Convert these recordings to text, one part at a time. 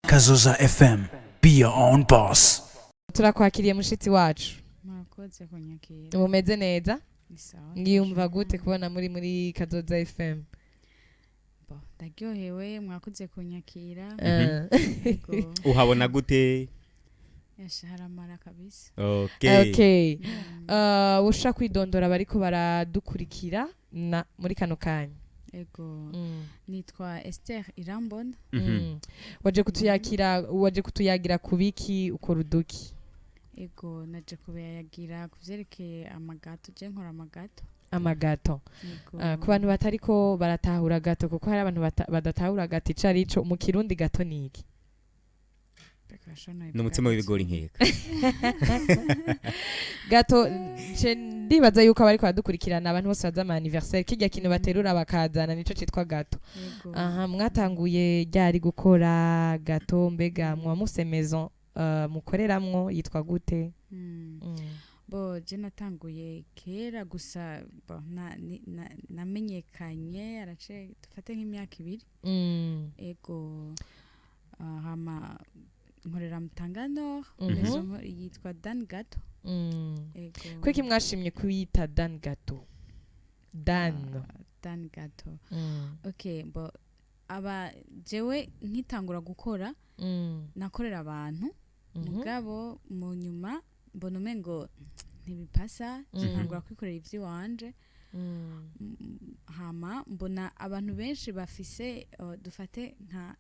Kazoza FM. Be your own boss. turakwakiriye mushitsi wacu murakoze kunyakira mumeze neza ni sawa ngiyumva gute kubona muri Kazoza FM ndaryohewe mwakoze kunyakira uhabona gute yashaharamara kabisa okay usha kwidondora bariko baradukurikira muri kano kanya ego nitwa Esther Irambona waje kutuyagira kubiki ukora uduki ego naje kubayagira kuvyerekeye amagato je nkora amagato ku bantu batariko baratahura gato kuko hari abantu badatahura gato icarico mu kirundi gato niki n'umutsima w'ibigori nkeka gato ndibaza yuko bariko badukurikirana abantu bose baza ama anniversaire kijya kintu baterura bakazana nico citwa gato aha mwatanguye ryari gukora gato mbega mwa muse maison mukoreramwo yitwa gute bo je natanguye kera gusa namenyekanye arace dufate nk'imyaka 2 ego hama nkorera mutangano maison yitwa Dan Gâteau ego kwiki mwashimye kuyita Dan Gâteau Dan Gâteau okay bo aba jewe nkitangura gukora nakorera abantu mugabo mu nyuma mbona umengo ntibipasa ntangura kwikorera ivyo wanje hama mbona abantu benshi bafise dufate nka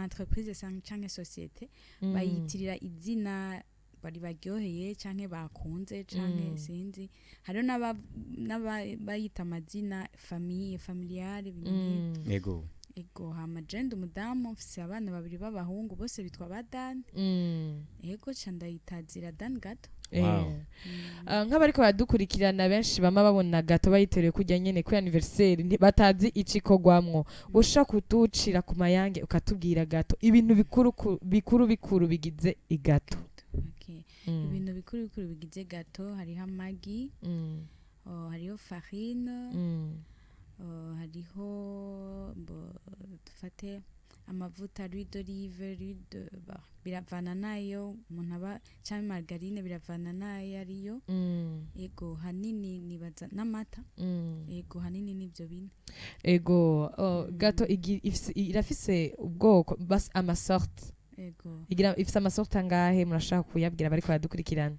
entreprise canke societe bayitirira izina bari baryoheye canke bakunze canke sinzi hariho n'abayita amazina famille familiale ego hama jende umudamu mfise abana 2 b'abahungu bose bitwa badani ego candayitazira Dan Gâteau nk'abariko baradukurikirana benshi bama babona gato bayiteruye kujya nyene ku anniversaire batazi icikogwamwo usha kutucira ku mayange ukatubwira gato ibintu bikuru bigize igato ibintu bikuru bigize gato hariho amagi hariho farine hariho dufate amavuta l'huile d'olive biravana nayo umuntu aba cyangwa margarine biravana nayo ariyo ego hanini nibaza n'amata ego hanini nivyo bine ego gato irafise ubwoko bas amasorte ego ifise amasorte angahe murashaka kuyabwira bariko baradukurikirana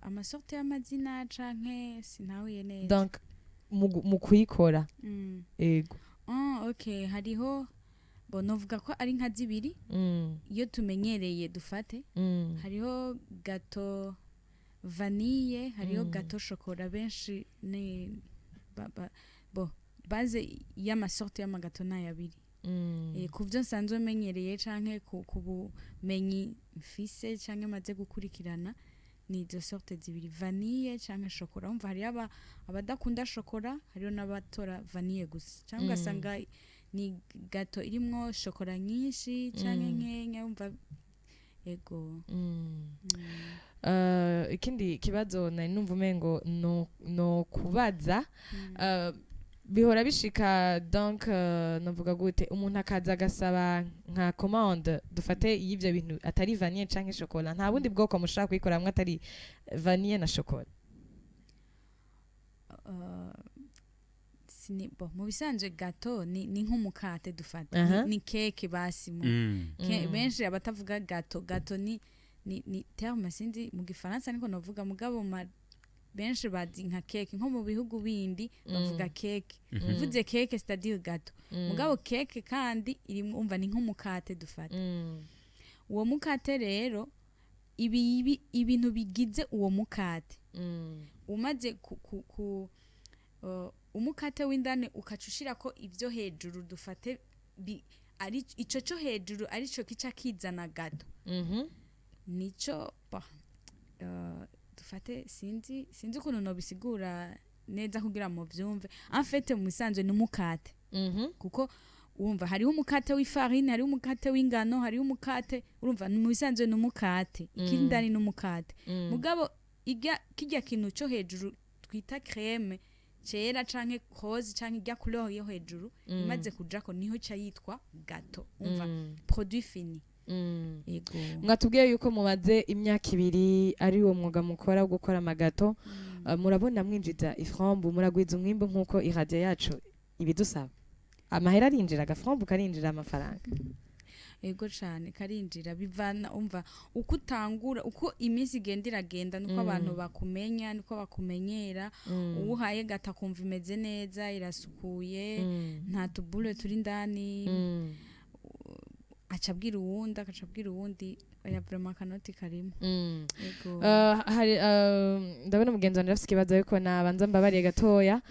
amasorte y'amazina canke sinahuye neza donc mu kuyikora ego okay hariho novuga ko ari nka 2 iyo tumenyereye dufate hariho gato vanille hariho gato chocolat benshi ne base y'amasorte y'amagato n'ayabiri kuvyo nsanzwe menyereye canke kubumenyi mfise canke maze gukurikirana ni izo sorte 2 vanille canke chocolat umva hari abadakunda chocolat hariho n'abatora vanille gusa canke ugasanga ni gato irimwo chocolat nyinshi canke nkenye umva ego ikindi kibazo nari numva umengo no kubaza bihora bishika donc navuga gute umuntu akaza agasaba nka commande dufate y'ivyo bintu atari vanille canke chocolat nta bundi bwoko mushaka kuyikoramwe atari vanille na chocolat mu bisanzwe gato ni nk'umukate dufate ni keke basi benshi abatavuga gato ni terme sinzi mu gifaransa niko navuga mugabo benshi bazi nka keke nko mu bihugu bindi bavuga keke uvuze keke c'est-à-dire gato mugabo keke kandi iri umva ni nk'umukate dufate uwo mukate rero ibintu bigize uwo mukate umaze umukate w'indane ukacushira ko ivyo hejuru dufate ari ico cyo hejuru ari cyo kica kizana gato nico dufate sinzi ukuntu no bisigura neza kugira mu vyumve en fait mu bisanzwe ni umukate kuko urumva hariho umukate w'ifarine hariho umukate w'ingano hariho umukate urumva mu bisanzwe ni umukate ikindani ni umukate mugabo kijya kintu cyo hejuru twita crème cera canke rose canke irya couleur yo hejuru imaze kujako niho ca yitwa gâteau umva produit fini. Yego mwatubwiye yuko mumaze imyaka 2 ari uwo mwuga mukora wo gukora amagato. Murabona mwinjiza iframbu muragwiza umwimbo nkuko iradio yacu ibidusaba amahera arinjira agaframbu karinjira amafaranga. Ego cyane karinjira bivana umva uko utangura uko iminsi igenda iragenda nuko abantu bakumenya niko bakumenyera uhaye gata kumva imeze neza irasukuye nta tubule turi ndani acabwira uwundi ya vraiment kanoti karimo. Ego hari ndabona mugenzi wanjye afite ikibazo yuko nabanza mbabariye gatoya.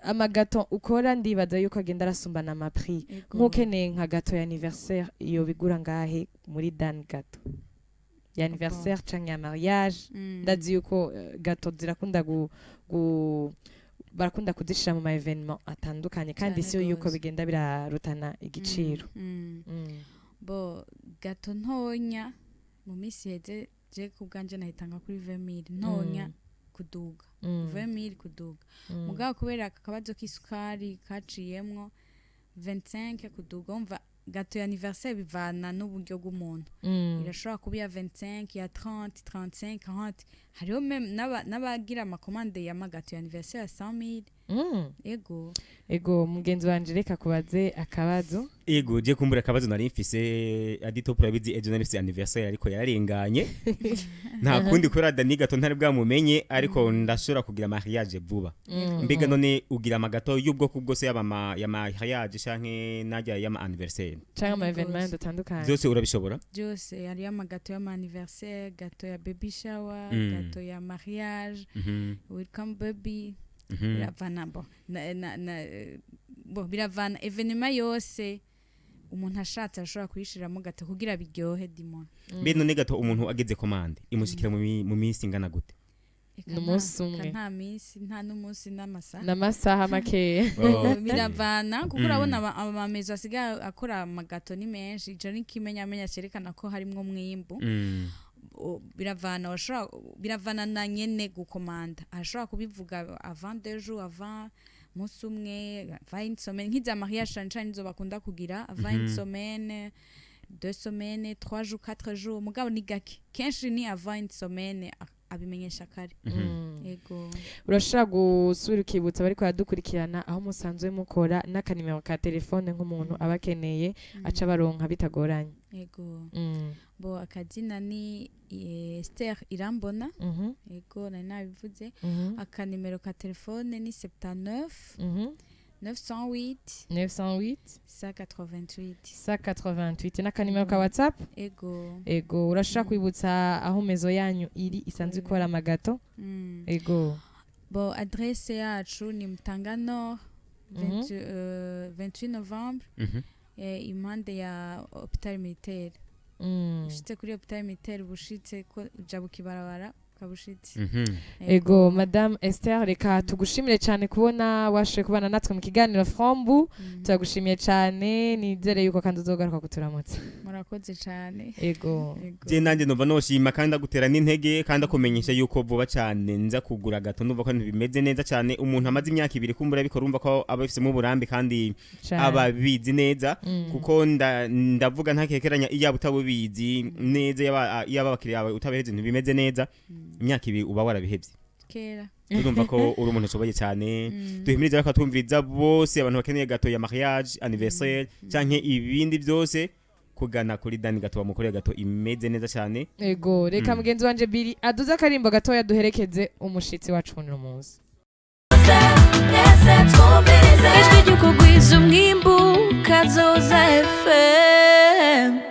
Amagato ukora ndibaza yuko agenda arasumbana ama prix nk'ukeneye nka gato ya anniversaire iyo bigura ngahe muri Dan Gâteau ya anniversaire canke ya mariage. Ndazi yuko gato zirakunda barakunda kuzishira mu ma evenement atandukanye kandi siyo yuko bigenda birarutana igiciro. Bo gato ntonya mu misi heze je kubganje nahitanga kuri 20,000 ntonya kuduga 20,000 kuduga mugabo kubera akabazo k'isukari kaciyemwo 25 kuduga umva gato ya anniversaire bivana n'uburyo bw'umuntu irashobora kuba ya 25 ya 30 35 40 hariho n'abagira amakomande ya magato ya anniversaire ya 100,000. Ego mugenzi wanje reka kubaze akabazo. Ego je kumbura akabazo nari mfise adito prabizi ejo nari mfise anniversaire ariko yararenganye nta kundi kora Dani Gâteau ntari bwamumenye ariko ndashobora kugira mariage vuba. Mbega none ugira amagato y'ubwoko bwose ya mariage canke najya ya anniversaire canke ama evenement atandukanye byose urabishobora? Byose hari amagato ya anniversaire, gato ya baby shower, gato ya mariage, welcome baby. Biravana biravana evenement yose umuntu ashatse arashobora kuyishiramo gato kugira biryohe dimon. Mbe none gato umuntu ageze commande imushikira mu minsi ingana gute? N'umunsi umwe nta minsi nta n'umunsi n'amasaha make biravana kuko urabona amamezo asigaye akora amagato ni menshi ico ni kimenyamenya cerekana ko harimwo mwimbu. Biravana na nyene gukomanda ashobora kubivuga avant 2 jours avant musi umwe 20 semaines nk'iza mariage cancan nizo bakunda kugira 20 semaines 2 semaines 3 jours 4 jours mugabo ni gake kenshi ni 20 semaines abimenyesha kare. Ego urashaka gusubira ukibutsa bariko yadukurikirana aho musanzwe mukora n'akanimero ka telefone nk'umuntu abakeneye aca baronka bitagoranye. Ego bo akazina ni Esther Irambona. Ego nari nabivuze akanimero ka telefone ni 79 908 188 n'akanimero ka WhatsApp. Ego urashaka kwibutsa aho mezo yanyu iri isanzwe ikora amagato. Ego bo adresse yacu ni Mutanga Nord 28 Novembre impande ya hôpital militaire. Ushitse kuri hôpital militaire bushitse ko uja bukibarabara kabushitse. Ego Madame Esther reka tugushimire cyane kubona washe kubana natwe mu kiganiro Frambu. Turagushimiye cyane nizere yuko kandi uzogaruka kuturamutsa. Murakoze cyane. Ego je nanje numva noshima kandi agutera n'intege kandi akumenyesha yuko vuba cyane nza kugura gato numva ko bimeze neza cyane umuntu amaze imyaka 2 kumbura bikora umva ko abafise mu burambi kandi ababizi neza kuko ndavuga ntakekeranya iya butabubizi neza yaba bakiriya bawe utabereze ntibimeze neza imyaka 2 uba warabihebye kera. Urumva ko uri umuntu ushoboye cyane. Duhimiriza bakatumviriza bose abantu bakeneye gato ya mariage anniversaire canke ibindi byose kugana kuri Dan Gâteau bamukoreye gato imeze neza cyane. Ego reka mugenzi wanje Billy aduza akarimbo gato yaduherekeze umushitsi wacu uno munsi. Ijwi ry'ukugwiza umwimbu kazoza FM.